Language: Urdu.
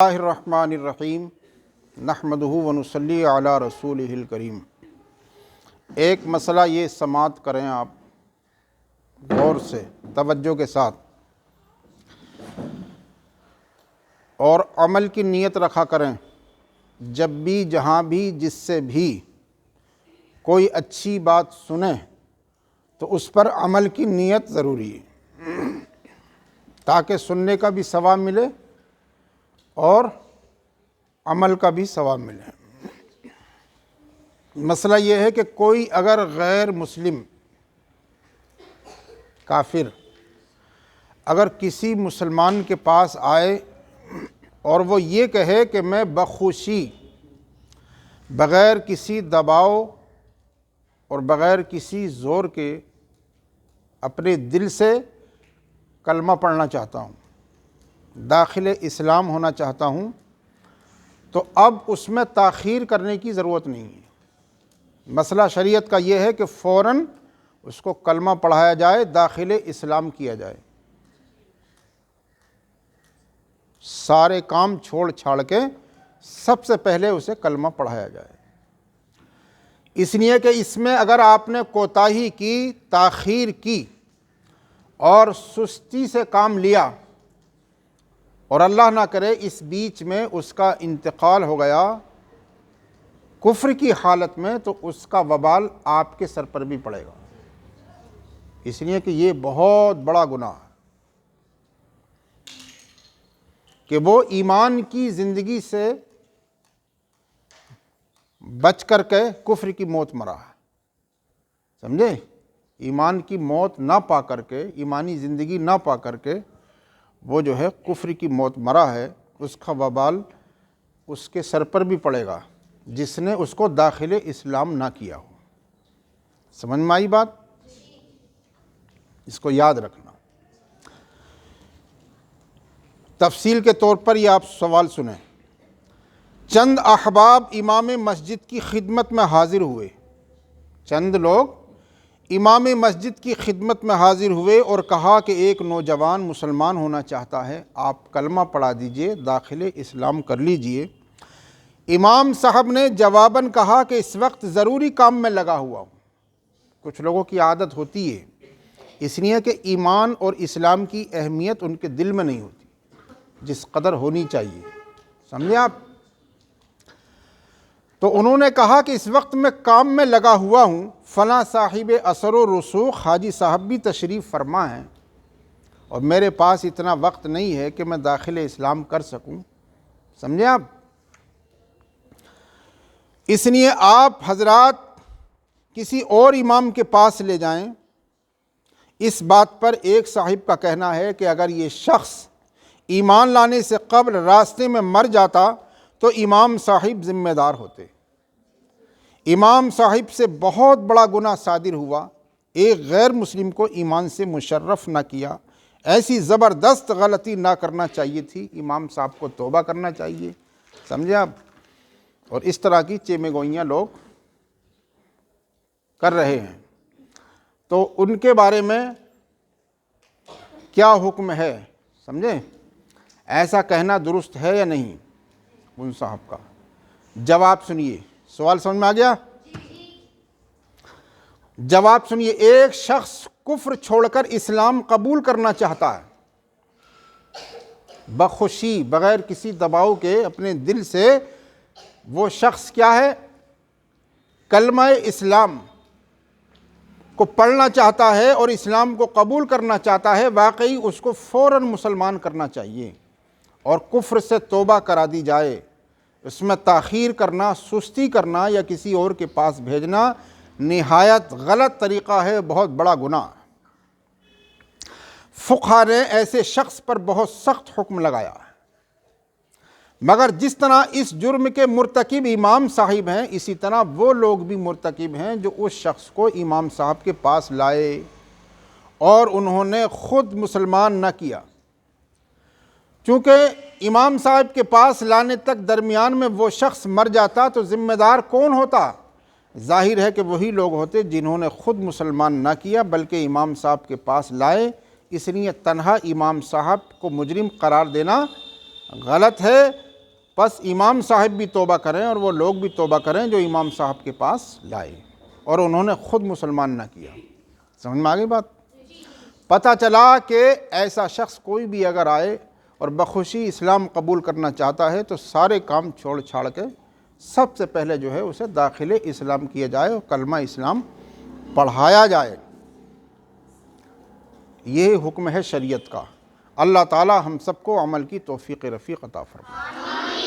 اللہ الرحمن الرحیم نحمدہ ونصلی علی رسولہ الکریم۔ ایک مسئلہ یہ سماعت کریں آپ غور سے، توجہ کے ساتھ، اور عمل کی نیت رکھا کریں۔ جب بھی جہاں بھی جس سے بھی کوئی اچھی بات سنیں تو اس پر عمل کی نیت ضروری ہے، تاکہ سننے کا بھی ثواب ملے اور عمل کا بھی ثواب ملے۔ مسئلہ یہ ہے کہ کوئی اگر غیر مسلم کافر اگر کسی مسلمان کے پاس آئے اور وہ یہ کہے کہ میں بخوشی بغیر کسی دباؤ اور بغیر کسی زور کے اپنے دل سے کلمہ پڑھنا چاہتا ہوں، داخل اسلام ہونا چاہتا ہوں، تو اب اس میں تاخیر کرنے کی ضرورت نہیں ہے۔ مسئلہ شریعت کا یہ ہے کہ فوراً اس کو کلمہ پڑھایا جائے، داخل اسلام کیا جائے، سارے کام چھوڑ چھاڑ کے سب سے پہلے اسے کلمہ پڑھایا جائے۔ اس لیے کہ اس میں اگر آپ نے کوتاہی کی، تاخیر کی اور سستی سے کام لیا اور اللہ نہ کرے اس بیچ میں اس کا انتقال ہو گیا کفر کی حالت میں، تو اس کا وبال آپ کے سر پر بھی پڑے گا، اس لیے کہ یہ بہت بڑا گناہ ہے کہ وہ ایمان کی زندگی سے بچ کر کے کفر کی موت مرا ہے، سمجھے؟ ایمان کی موت نہ پا کر کے، ایمانی زندگی نہ پا کر کے وہ جو ہے کفر کی موت مرا ہے، اس کا وبال اس کے سر پر بھی پڑے گا جس نے اس کو داخل اسلام نہ کیا ہو۔ سمجھ میں آئی بات؟ اس کو یاد رکھنا۔ تفصیل کے طور پر یہ آپ سوال سنیں۔ چند احباب امام مسجد کی خدمت میں حاضر ہوئے، چند لوگ امام مسجد کی خدمت میں حاضر ہوئے اور کہا کہ ایک نوجوان مسلمان ہونا چاہتا ہے، آپ کلمہ پڑھا دیجئے، داخل اسلام کر لیجئے۔ امام صاحب نے جواباً کہا کہ اس وقت ضروری کام میں لگا ہوا ہوں۔ کچھ لوگوں کی عادت ہوتی ہے، اس لیے کہ ایمان اور اسلام کی اہمیت ان کے دل میں نہیں ہوتی جس قدر ہونی چاہیے، سمجھے آپ؟ تو انہوں نے کہا کہ اس وقت میں کام میں لگا ہوا ہوں، فلاں صاحب اثر و رسوخ حاجی صاحب بھی تشریف فرما ہیں اور میرے پاس اتنا وقت نہیں ہے کہ میں داخل اسلام کر سکوں، سمجھے آپ؟ اس لیے آپ حضرات کسی اور امام کے پاس لے جائیں۔ اس بات پر ایک صاحب کا کہنا ہے کہ اگر یہ شخص ایمان لانے سے قبل راستے میں مر جاتا تو امام صاحب ذمہ دار ہوتے۔ امام صاحب سے بہت بڑا گناہ صادر ہوا، ایک غیر مسلم کو ایمان سے مشرف نہ کیا، ایسی زبردست غلطی نہ کرنا چاہیے تھی، امام صاحب کو توبہ کرنا چاہیے، سمجھے آپ؟ اور اس طرح کی چیمے گوئیاں لوگ کر رہے ہیں، تو ان کے بارے میں کیا حکم ہے، سمجھے؟ ایسا کہنا درست ہے یا نہیں ان صاحب کا؟ جواب سنیے، سوال سمجھ میں آ گیا؟ جواب سنیے۔ ایک شخص کفر چھوڑ کر اسلام قبول کرنا چاہتا ہے، بخوشی بغیر کسی دباؤ کے اپنے دل سے وہ شخص کیا ہے؟ کلمہ اسلام کو پڑھنا چاہتا ہے اور اسلام کو قبول کرنا چاہتا ہے، واقعی اس کو فوراً مسلمان کرنا چاہیے اور کفر سے توبہ کرا دی جائے۔ اس میں تاخیر کرنا، سستی کرنا یا کسی اور کے پاس بھیجنا نہایت غلط طریقہ ہے، بہت بڑا گناہ ہے۔ فقہا نے ایسے شخص پر بہت سخت حکم لگایا ہے، مگر جس طرح اس جرم کے مرتکب امام صاحب ہیں، اسی طرح وہ لوگ بھی مرتکب ہیں جو اس شخص کو امام صاحب کے پاس لائے اور انہوں نے خود مسلمان نہ کیا۔ چونکہ امام صاحب کے پاس لانے تک درمیان میں وہ شخص مر جاتا تو ذمہ دار کون ہوتا؟ ظاہر ہے کہ وہی لوگ ہوتے جنہوں نے خود مسلمان نہ کیا بلکہ امام صاحب کے پاس لائے۔ اس لیے تنہا امام صاحب کو مجرم قرار دینا غلط ہے، پس امام صاحب بھی توبہ کریں اور وہ لوگ بھی توبہ کریں جو امام صاحب کے پاس لائے اور انہوں نے خود مسلمان نہ کیا۔ سمجھ میں آ گئی بات؟ پتہ چلا کہ ایسا شخص کوئی بھی اگر آئے اور بخوشی اسلام قبول کرنا چاہتا ہے تو سارے کام چھوڑ چھاڑ کے سب سے پہلے جو ہے اسے داخل اسلام کیا جائے اور کلمہ اسلام پڑھایا جائے۔ یہ حکم ہے شریعت کا۔ اللہ تعالی ہم سب کو عمل کی توفیق رفیق عطا فرمائے۔